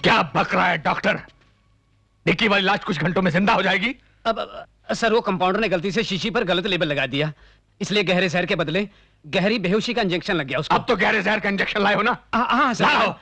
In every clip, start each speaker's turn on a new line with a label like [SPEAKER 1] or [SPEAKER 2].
[SPEAKER 1] क्या बक रहा है डॉक्टर? निक्की वाली लाश कुछ घंटों में जिंदा हो जाएगी।
[SPEAKER 2] अब सर वो कंपाउंडर ने गलती से शीशी पर गलत लेबल लगा दिया, इसलिए गहरे जहर के बदले गहरी बेहोशी का इंजेक्शन लग गया उसको।
[SPEAKER 1] अब तो गहरे जहर का इंजेक्शन लाए हो ना?
[SPEAKER 2] हाँ सर।
[SPEAKER 1] लाओ।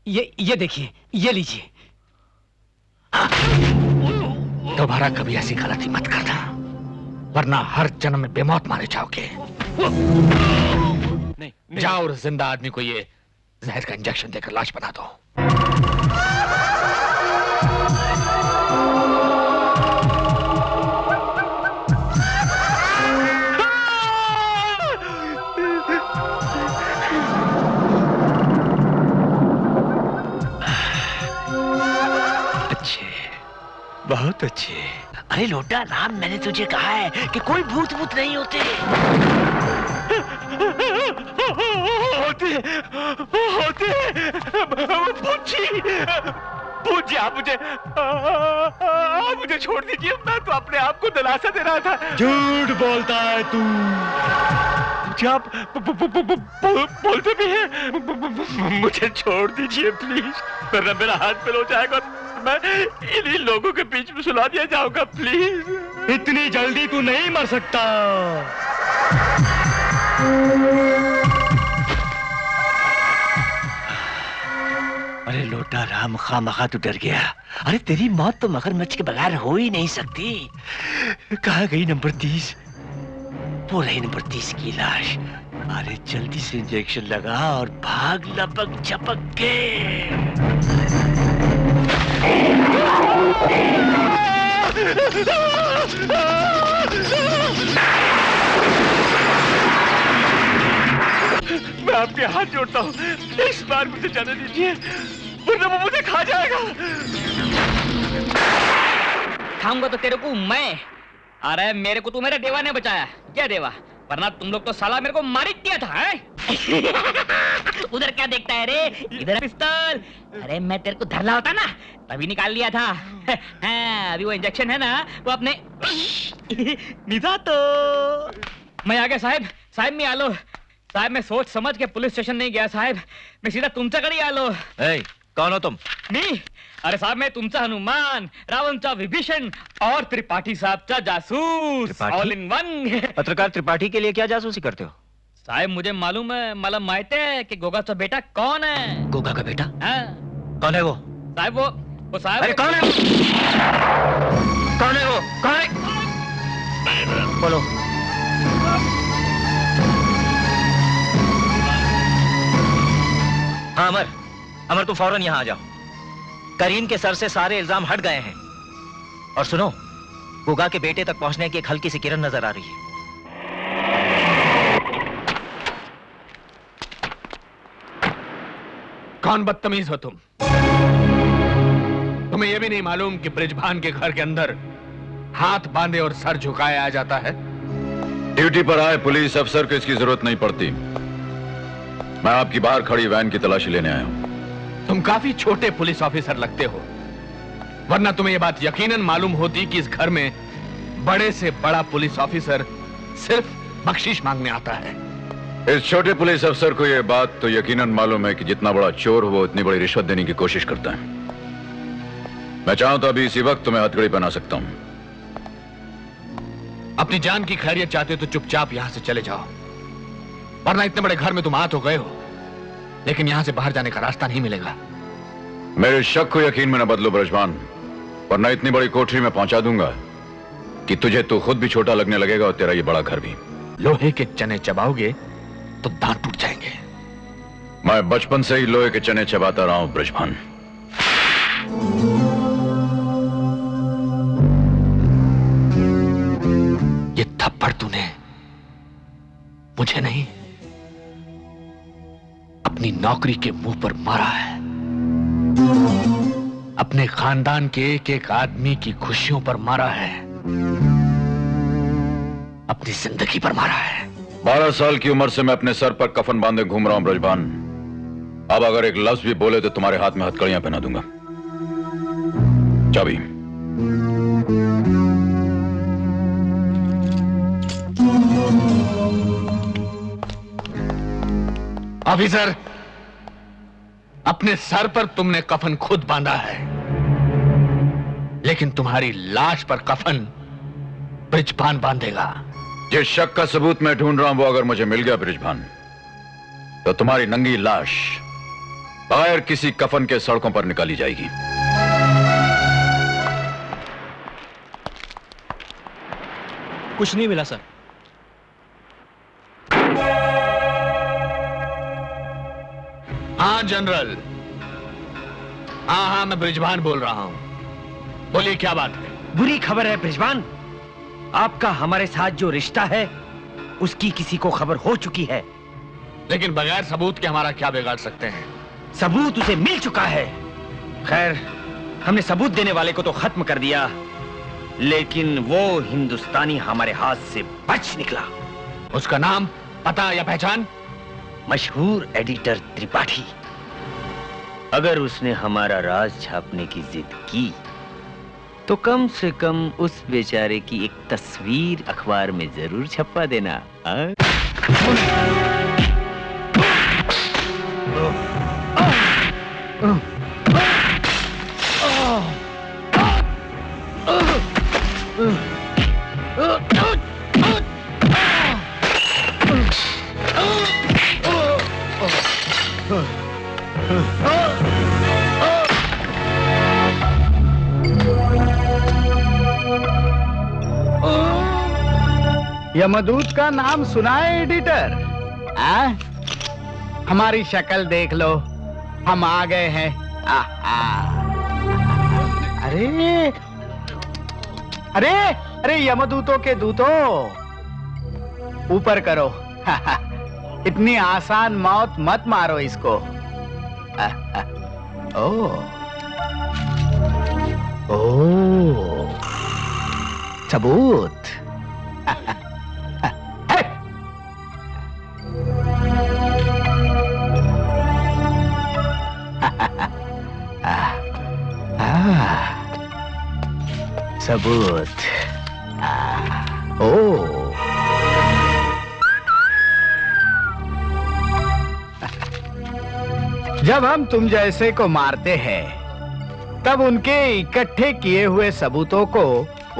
[SPEAKER 2] ये देखिए, ये लीजिए।
[SPEAKER 1] दोबारा कभी ऐसी गलती मत करना, वरना हर जन्म में बेमौत मारे जाओगे।
[SPEAKER 3] नहीं।
[SPEAKER 1] जाओ और जिंदा आदमी को ये जहर का इंजेक्शन देकर लाश बना दो।
[SPEAKER 3] अच्छे, बहुत अच्छे। अरे लोटा राम, मैंने तुझे कहा है कि कोई भूत भूत नहीं होते। होते पूछिए, आप मुझे छोड़ दीजिए, मैं तो अपने आप को दिलासा दे रहा था।
[SPEAKER 4] झूठ बोलता है तू।
[SPEAKER 3] आप बोलते भी हैं। मुझे छोड़ दीजिए प्लीज, वरना मेरा हाथ पेल हो जाएगा, मैं इन्हीं लोगों के बीच में सुला दिया जाऊंगा। प्लीज।
[SPEAKER 4] इतनी जल्दी तू नहीं मर सकता।
[SPEAKER 3] अरे लोटा राम, खामखा तू डर गया। अरे तेरी मौत तो मगरमच्छ के बगैर हो ही नहीं सकती। कहाँ गई नंबर 30? वो रही नंबर 30 की लाश। अरे जल्दी से इंजेक्शन लगा और भाग लपक झपक के। मैं आपके हाथ जोड़ता हूँ, इस बार मुझे जाने दीजिए, वरना वो मुझे खा जाएगा।
[SPEAKER 5] खाऊंगा तो तेरे को मैं। अरे मेरे को तू मेरे देवा ने बचाया। क्या देवा? वरना तुम लोग तो साला मेरे को मार ही दिया था। उधर क्या देखता है रे? इधर पिस्तौल। अरे मैं तेरे को धरला होता ना तभी निकाल लिया था। हाँ, अभी वो इंजेक्शन है ना, वो अपने निभा तो। मैं आ गया साहब। साहब मैं आलो साहब, मैं सोच समझ के पुलिस स्टेशन नहीं गया साहब, मैं सीधा तुमच्याकडे आलो।
[SPEAKER 3] कौन हो तुम?
[SPEAKER 5] मी? अरे साहब मैं तुमचा हनुमान, रावणचा विभीषण और त्रिपाठी साहबचा जासूस, ऑल इन वन।
[SPEAKER 3] पत्रकार त्रिपाठी के लिए क्या जासूसी करते हो?
[SPEAKER 5] साहब मुझे मालूम है, मला माहित है कि गोगाचा बेटा कौन है।
[SPEAKER 3] गोगा का बेटा?
[SPEAKER 5] हाँ।
[SPEAKER 3] कौन है वो?
[SPEAKER 5] साहब वो साहब।
[SPEAKER 3] अरे कौन है? कौन है वो? कौन है? बोलो। हाँ अमर तू फौरन यहाँ आ जाओ। करीम के सर से सारे इल्जाम हट गए हैं। और सुनो, गुगा के बेटे तक पहुंचने की एक हल्की सी किरण नजर आ रही है।
[SPEAKER 1] कौन बदतमीज हो तुम? तुम्हें यह भी नहीं मालूम कि ब्रिजभान के घर के अंदर हाथ बांधे और सर झुकाए आ जाता है?
[SPEAKER 6] ड्यूटी पर आए पुलिस अफसर को इसकी जरूरत नहीं पड़ती। मैं आपकी बाहर खड़ी वैन की तलाशी लेने आया हूं।
[SPEAKER 1] तुम काफी छोटे पुलिस ऑफिसर लगते हो, वरना तुम्हें यह बात यकीनन मालूम होती कि इस घर में बड़े से बड़ा पुलिस ऑफिसर सिर्फ बख्शीश मांगने आता है।
[SPEAKER 6] इस छोटे पुलिस अफसर को यह बात तो यकीनन मालूम है कि जितना बड़ा चोर हो वो उतनी बड़ी रिश्वत देने की कोशिश करता है। मैं चाहूं तो अभी इसी वक्त तुम्हें हथकड़ी पहना सकता हूं।
[SPEAKER 1] अपनी जान की खैरियत चाहते हो तो चुपचाप यहां से चले जाओ, वरना इतने बड़े घर में तुम आ तो गए हो, लेकिन यहां से बाहर जाने का रास्ता नहीं मिलेगा।
[SPEAKER 6] मेरे शक को यकीन में न बदलो ब्रजभान, वरना इतनी बड़ी कोठरी में पहुंचा दूंगा कि तुझे तो खुद भी छोटा लगने लगेगा और तेरा ये बड़ा घर भी।
[SPEAKER 1] लोहे के चने चबाओगे तो दांत टूट जाएंगे।
[SPEAKER 6] मैं बचपन से ही लोहे के चने चबाता रहा हूं ब्रजभान।
[SPEAKER 1] ये थप्पड़ तूने मुझे नहीं, अपनी नौकरी के मुंह पर मारा है। अपने खानदान के एक एक आदमी की खुशियों पर मारा है, अपनी जिंदगी पर मारा है।
[SPEAKER 6] 12 साल की उम्र से मैं अपने सर पर कफन बांधे घूम रहा हूं ब्रजभान। अब अगर एक लफ्ज भी बोले तो तुम्हारे हाथ में हथकड़ियां पहना दूंगा। चाबी।
[SPEAKER 1] ऑफिसर, अपने सर पर तुमने कफन खुद बांधा है, लेकिन तुम्हारी लाश पर कफन ब्रिजभान बांधेगा।
[SPEAKER 6] जिस शक का सबूत मैं ढूंढ रहा हूं वो अगर मुझे मिल गया ब्रिजभान, तो तुम्हारी नंगी लाश बगैर किसी कफन के सड़कों पर निकाली जाएगी।
[SPEAKER 4] कुछ नहीं मिला सर।
[SPEAKER 1] हाँ जनरल, हाँ मैं ब्रिजभान बोल रहा हूं। बोलिए क्या बात है?
[SPEAKER 3] बुरी खबर है ब्रिजभान, आपका हमारे साथ जो रिश्ता है उसकी किसी को खबर हो चुकी है।
[SPEAKER 1] लेकिन बगैर सबूत के हमारा क्या बिगाड़ सकते हैं?
[SPEAKER 3] सबूत उसे मिल चुका है। खैर, हमने सबूत देने वाले को तो खत्म कर दिया, लेकिन वो हिंदुस्तानी हमारे हाथ से बच निकला।
[SPEAKER 1] उसका नाम, पता या पहचान?
[SPEAKER 3] मशहूर एडिटर त्रिपाठी। अगर उसने हमारा राज छापने की जिद की तो कम से कम उस बेचारे की एक तस्वीर अखबार में जरूर छपवा देना।
[SPEAKER 7] यमदूत का नाम सुना है एडिटर? हमारी शक्ल देख लो, हम आ गए हैं। अरे अरे अरे यमदूतों के दूतों, ऊपर करो। इतनी आसान मौत मत मारो इसको। ओ सबूत। सबूत। जब हम तुम जैसे को मारते हैं तब उनके इकट्ठे किए हुए सबूतों को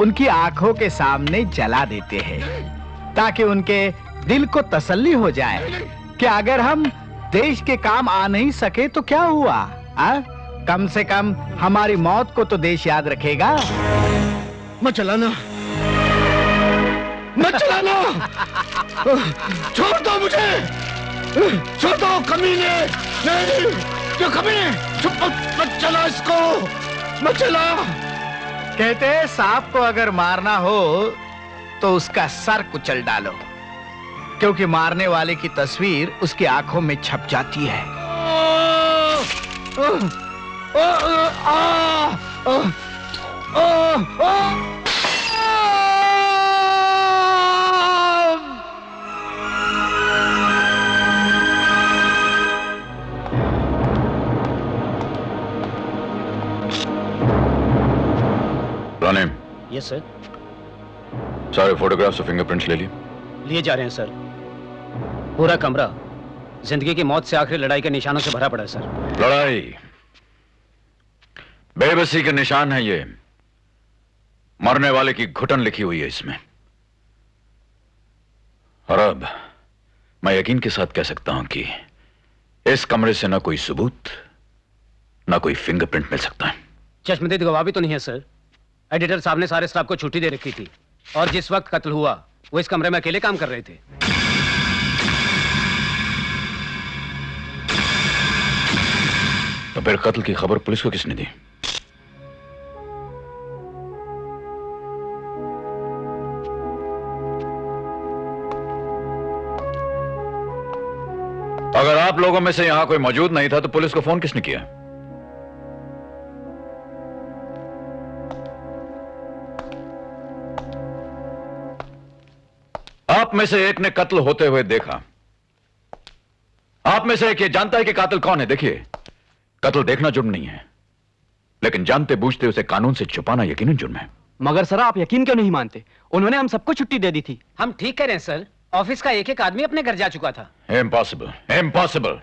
[SPEAKER 7] उनकी आंखों के सामने जला देते हैं, ताकि उनके दिल को तसल्ली हो जाए कि अगर हम देश के काम आ नहीं सके तो क्या हुआ, कम से कम हमारी मौत को तो देश याद रखेगा।
[SPEAKER 4] मत चलाना, मत चलाना। छोड़ दो मुझे, छोड़ दो कमीने। नहीं, जो कमीने, मत चला इसको, मत चला।
[SPEAKER 7] कहते हैं सांप को अगर मारना हो तो उसका सर कुचल डालो, क्योंकि मारने वाले की तस्वीर उसकी आंखों में छप जाती है।
[SPEAKER 6] रानी,
[SPEAKER 2] यस सर।
[SPEAKER 6] सारे फोटोग्राफ्स और फिंगरप्रिंट्स ले लिए?
[SPEAKER 2] लिए जा रहे हैं सर। पूरा कमरा जिंदगी की मौत से आखिरी लड़ाई के निशानों से भरा पड़ा है सर।
[SPEAKER 6] लड़ाई, बेबसी के निशान है ये। मरने वाले की घुटन लिखी हुई है इसमें। और अब मैं यकीन के साथ कह सकता हूं कि इस कमरे से ना कोई सबूत, ना कोई फिंगरप्रिंट मिल सकता है।
[SPEAKER 2] चश्मदीद गवाह भी तो नहीं है सर। एडिटर साहब ने सारे स्टाफ को छुट्टी दे रखी थी, और जिस वक्त कत्ल हुआ वो इस कमरे में अकेले काम कर रहे थे।
[SPEAKER 6] तो फिर कत्ल की खबर पुलिस को किसने दी? अगर आप लोगों में से यहां कोई मौजूद नहीं था तो पुलिस को फोन किसने किया? आप में से एक ने कत्ल होते हुए देखा। आप में से एक ये जानता है कि कातिल कौन है। देखिए, कत्ल देखना जुर्म नहीं है, लेकिन जानते बूझते उसे कानून से छुपाना यकीनन जुर्म है।
[SPEAKER 8] मगर सर, आप यकीन क्यों नहीं मानते? उन्होंने हम सबको छुट्टी दे दी थी।
[SPEAKER 2] हम ठीक कह रहे हैं सर, ऑफिस का एक एक आदमी अपने घर जा चुका था।
[SPEAKER 6] Impossible, impossible.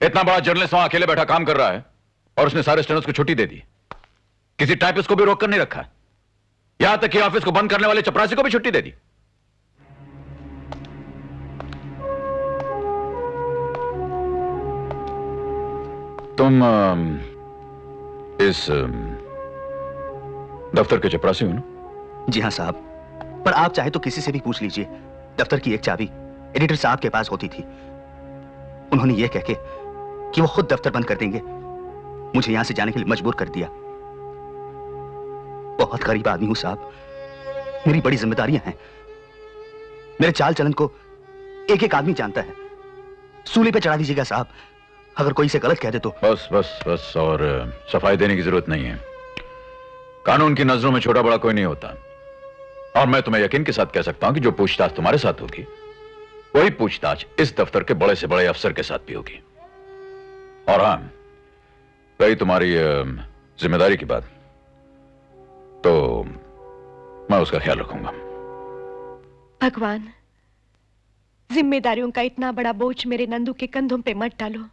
[SPEAKER 6] इतना बड़ा जर्नलिस्ट वहां अकेले बैठा काम कर रहा है और उसने सारे स्टेनोस को छुट्टी दे दी। किसी टाइपिस्ट को भी रोक कर नहीं रखा, यहां तक कि ऑफिस को बंद करने वाले चपरासी को भी छुट्टी दे दी। तुम इस दफ्तर के चपरासी हो ना?
[SPEAKER 8] जी हाँ साहब, पर आप चाहे तो किसी से भी पूछ लीजिए। दफ्तर की एक चाबी एडिटर साहब के पास होती थी। उन्होंने यह कह के कि वो खुद दफ्तर बंद कर देंगे, मुझे यहां से जाने के लिए मजबूर कर दिया। बहुत गरीब आदमी हूं साहब, मेरी बड़ी जिम्मेदारियां हैं। मेरे चाल चलन को एक एक आदमी जानता है। सूली पे चढ़ा दीजिएगा साहब, अगर कोई इसे गलत कह दे तो।
[SPEAKER 6] बस बस बस, और सफाई देने की जरूरत नहीं है। कानून की नजरों में छोटा बड़ा कोई नहीं होता, और मैं तुम्हें यकीन के साथ कह सकता हूं कि जो पूछताछ तुम्हारे साथ होगी वही पूछताछ इस दफ्तर के बड़े से बड़े अफसर के साथ भी होगी। और हां, रही तुम्हारी जिम्मेदारी की बात, तो मैं उसका ख्याल रखूंगा।
[SPEAKER 9] भगवान, जिम्मेदारियों का इतना बड़ा बोझ मेरे नंदू के कंधों पे मत डालो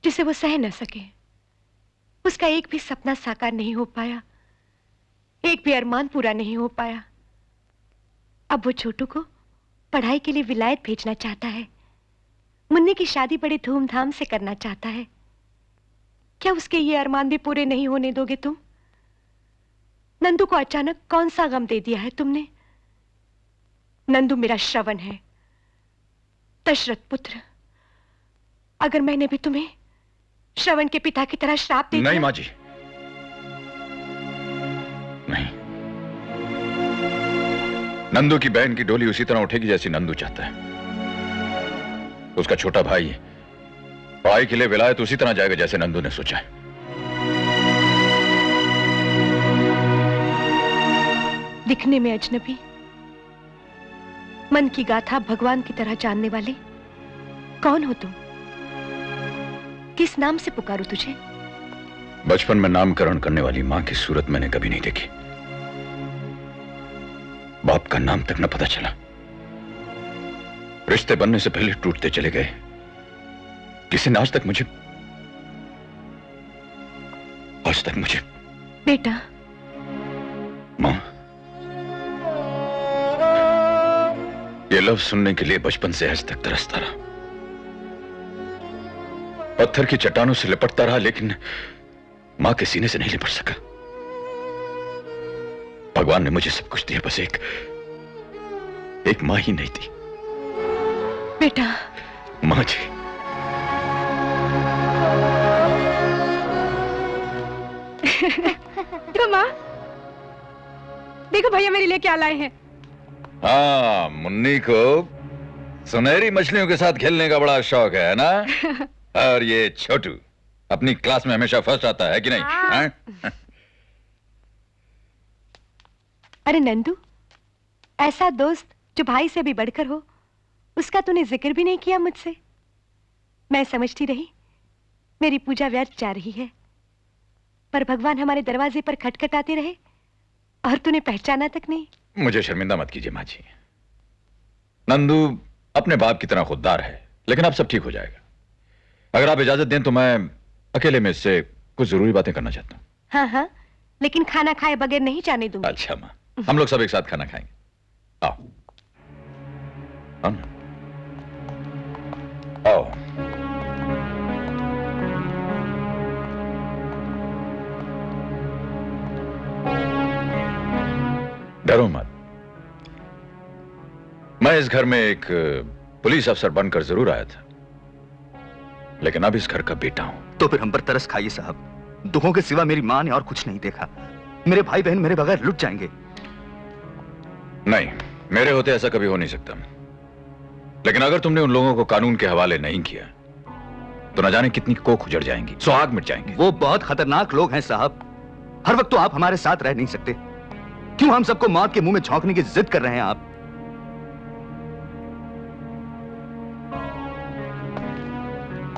[SPEAKER 9] जिसे वो सह न सके। उसका एक भी सपना साकार नहीं हो पाया, एक भी अरमान पूरा नहीं हो पाया। अब वो छोटू को पढ़ाई के लिए विलायत भेजना चाहता है, मुन्नी की शादी बड़े धूमधाम से करना चाहता है। क्या उसके ये अरमान भी पूरे नहीं होने दोगे तुम? नंदू को अचानक कौन सा गम दे दिया है तुमने? नंदू मेरा श्रवण है, दशरथ पुत्र। अगर मैंने भी तुम्हें श्रवण के पिता की तरह श्राप दे दिया?
[SPEAKER 6] नहीं माँ जी, नहीं। नंदू की बहन की डोली उसी तरह उठेगी जैसी नंदू चाहता है। उसका छोटा भाई पढ़ाई के लिए विलायत उसी तरह जाएगा जैसे नंदू ने सोचा है।
[SPEAKER 9] दिखने में अजनबी, मन की गाथा भगवान की तरह जानने वाले, कौन हो तुम? किस नाम से पुकारूं तुझे?
[SPEAKER 6] बचपन में नामकरण करने वाली मां की सूरत मैंने कभी नहीं देखी। बाप का नाम तक न पता चला। रिश्ते बनने से पहले टूटते चले गए। किसी ने आज तक मुझे
[SPEAKER 9] बेटा।
[SPEAKER 6] मां, ये लफ्ज सुनने के लिए बचपन से आज तक तरसता रहा। पत्थर की चट्टानों से लिपटता रहा, लेकिन मां के सीने से नहीं लिपट सका। भगवान ने मुझे सब कुछ दिया, बस एक मां ही नहीं दी।
[SPEAKER 9] बेटा।
[SPEAKER 6] मां जी,
[SPEAKER 9] देखो मां, देखो भैया मेरे लिए क्या लाए हैं।
[SPEAKER 6] हाँ, मुन्नी को सुनहरी मछलियों के साथ खेलने का बड़ा शौक है ना? और ये छोटू अपनी क्लास में हमेशा फर्स्ट आता है कि नहीं? हाँ?
[SPEAKER 9] अरे नंदू, ऐसा दोस्त जो भाई से भी बढ़कर हो, उसका तूने जिक्र भी नहीं किया मुझसे। मैं समझती रही मेरी पूजा व्यर्थ जा रही है, पर भगवान हमारे दरवाजे पर खटखटाते रहे और तूने पहचाना तक नहीं।
[SPEAKER 6] मुझे शर्मिंदा मत कीजिए माँ जी। नंदू अपने बाप की तरह खुददार है, लेकिन अब सब ठीक हो जाएगा। अगर आप इजाजत दें तो मैं अकेले में इससे कुछ जरूरी बातें करना चाहता हूँ।
[SPEAKER 9] हाँ हाँ, लेकिन खाना खाए बगैर नहीं जाने दूंगी।
[SPEAKER 6] अच्छा माँ, हम लोग सब एक साथ खाना खाएंगे। आओ आओ ना। आओ। डरो मत। मैं इस घर में एक पुलिस अफसर बनकर जरूर आया था, लेकिन अब इस घर का बेटा हूं।
[SPEAKER 8] तो फिर हम पर तरस खाइए साहब। दुखों के सिवा मेरी मां ने और कुछ नहीं देखा। मेरे भाई बहन मेरे बगैर लुट जाएंगे।
[SPEAKER 6] नहीं, मेरे होते ऐसा कभी हो नहीं सकता। लेकिन अगर तुमने उन लोगों को कानून के हवाले नहीं किया तो न जाने कितनी कोख उजड़ जाएंगी, सुहाग मिट जाएंगे।
[SPEAKER 8] वो बहुत खतरनाक लोग हैं साहब। हर वक्त तो आप हमारे साथ रह नहीं सकते। क्यों हम सबको मौत के मुंह में झोंकने की जिद कर रहे हैं आप?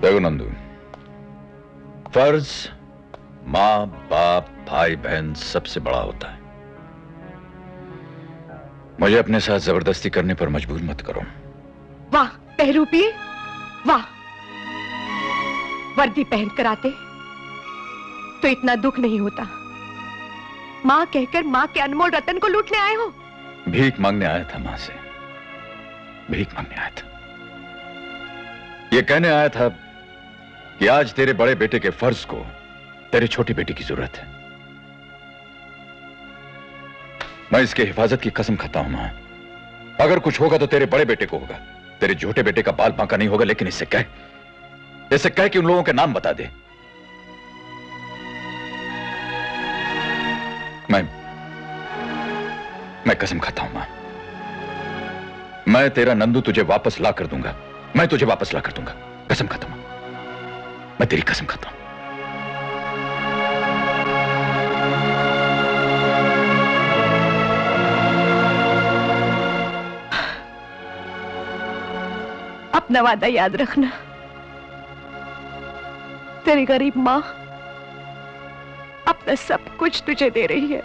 [SPEAKER 6] देखो नंदू, फर्ज मां बाप भाई बहन सबसे बड़ा होता है। मुझे अपने साथ जबरदस्ती करने पर मजबूर मत करो।
[SPEAKER 9] वाह बहरूपी, वाह। वर्दी पहन कर आते तो इतना दुख नहीं होता। मां कहकर मां के अनमोल रतन को लूटने आए हो।
[SPEAKER 6] भीख मांगने आया था मां से, भीख मांगने आया था। ये कहने आया था कि आज तेरे बड़े बेटे के फर्ज को तेरे छोटी बेटी की जरूरत है। मैं इसके हिफाजत की कसम खाता हूं मां। अगर कुछ होगा तो तेरे बड़े बेटे को होगा, तेरे छोटे बेटे का बाल बांका नहीं होगा। लेकिन इससे कह कि उन लोगों के नाम बता दे। मैं कसम खाता हूं मां, मैं तेरा नंदू तुझे वापस ला कर दूंगा। मैं तुझे वापस ला कर दूंगा, कसम खाता हूं। मैं तेरी कसम खाता हूं।
[SPEAKER 9] अपना वादा याद रखना। तेरी गरीब मां अपना सब कुछ तुझे दे रही है।